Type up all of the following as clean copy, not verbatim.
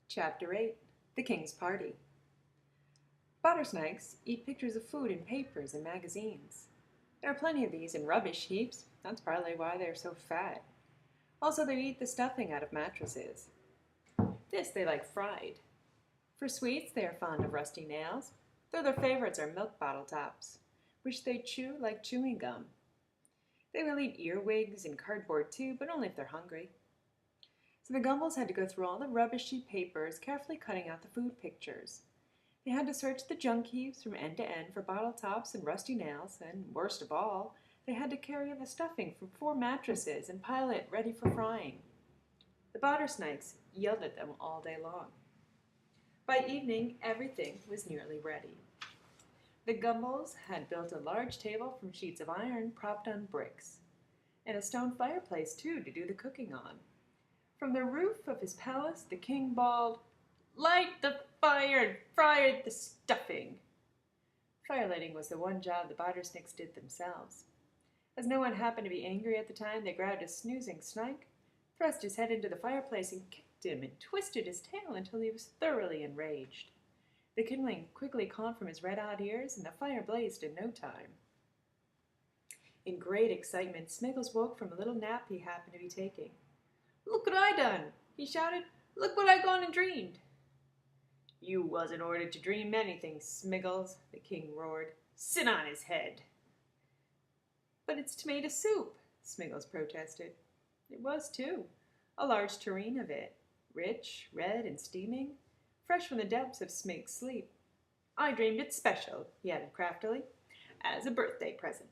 Chapter 8 The King's Party. Buttersnakes eat pictures of food in papers and magazines. There are plenty of these in rubbish heaps. That's partly why they're so fat. Also, they eat the stuffing out of mattresses. This they like fried. For sweets, they are fond of rusty nails, though their favorites are milk bottle tops, which they chew like chewing gum. They will eat earwigs and cardboard too, but only if they're hungry. So the Gumballs had to go through all the rubbishy papers, carefully cutting out the food pictures. They had to search the junk heaps from end to end for bottle tops and rusty nails, and worst of all, they had to carry the stuffing from 4 mattresses and pile it ready for frying. The Buttersnakes yelled at them all day long. By evening, everything was nearly ready. The Gumballs had built a large table from sheets of iron propped on bricks, and a stone fireplace, too, to do the cooking on. From the roof of his palace, the king bawled, "Light the fire and fry the stuffing!" Firelighting was the one job the Buttersnakes did themselves. As no one happened to be angry at the time, they grabbed a snoozing snake, thrust his head into the fireplace, and kicked him and twisted his tail until he was thoroughly enraged. The kindling quickly caught from his red-hot ears, and the fire blazed in no time. In great excitement, Smiggles woke from a little nap he happened to be taking. "Look what I done!" he shouted. "Look what I gone and dreamed!" "You wasn't ordered to dream anything, Smiggles," the king roared. "Sit on his head!" "But it's tomato soup," Smiggles protested. It was, too. A large tureen of it, rich, red, and steaming, fresh from the depths of Smig's sleep. "I dreamed it special," he added craftily, "as a birthday present."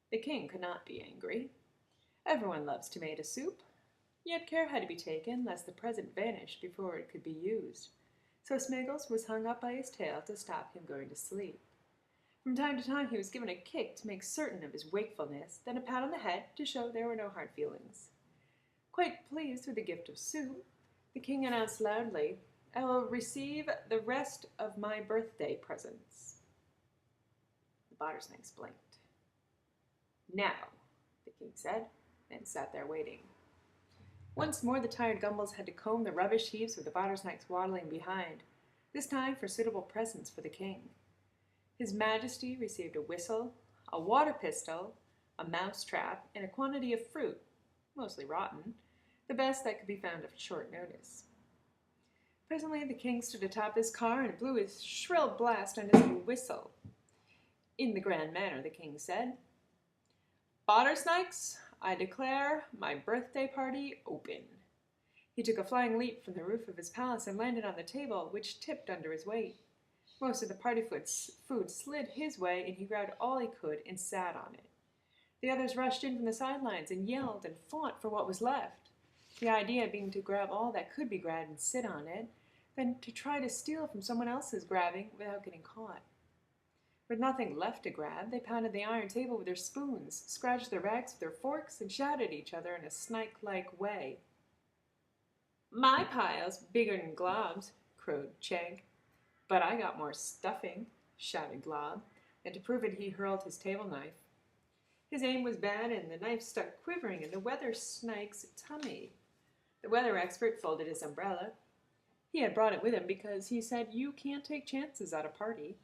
The king could not be angry. Everyone loves tomato soup. Yet care had to be taken lest the present vanish before it could be used, so Smiggles was hung up by his tail to stop him going to sleep. From time to time he was given a kick to make certain of his wakefulness, then a pat on the head to show there were no hard feelings. Quite pleased with the gift of soup, the king announced loudly, "I will receive the rest of my birthday presents." The Buttersnakes blinked. "Now," the king said, and sat there waiting. Once more the tired Gumballs had to comb the rubbish heaps with the Buttersnakes waddling behind, this time for suitable presents for the king. His Majesty received a whistle, a water pistol, a mouse trap, and a quantity of fruit, mostly rotten, the best that could be found at short notice. Presently the king stood atop his car and blew his shrill blast on his new whistle. In the grand manner, the king said, "Buttersnakes, I declare my birthday party open." He took a flying leap from the roof of his palace and landed on the table, which tipped under his weight. Most of the party food slid his way, and he grabbed all he could and sat on it. The others rushed in from the sidelines and yelled and fought for what was left, the idea being to grab all that could be grabbed and sit on it, then to try to steal from someone else's grabbing without getting caught. With nothing left to grab, they pounded the iron table with their spoons, scratched their backs with their forks, and shouted at each other in a snake-like way. "My pile's bigger'n Glob's," crowed Chink. "But I got more stuffing," shouted Glob, and to prove it he hurled his table knife. His aim was bad, and the knife stuck quivering in the weather snake's tummy. The weather expert folded his umbrella. He had brought it with him because he said you can't take chances at a party,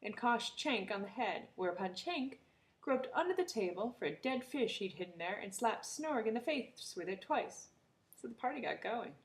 and coshed Chink on the head, whereupon Chink groped under the table for a dead fish he'd hidden there and slapped Snorg in the face with it twice. So the party got going.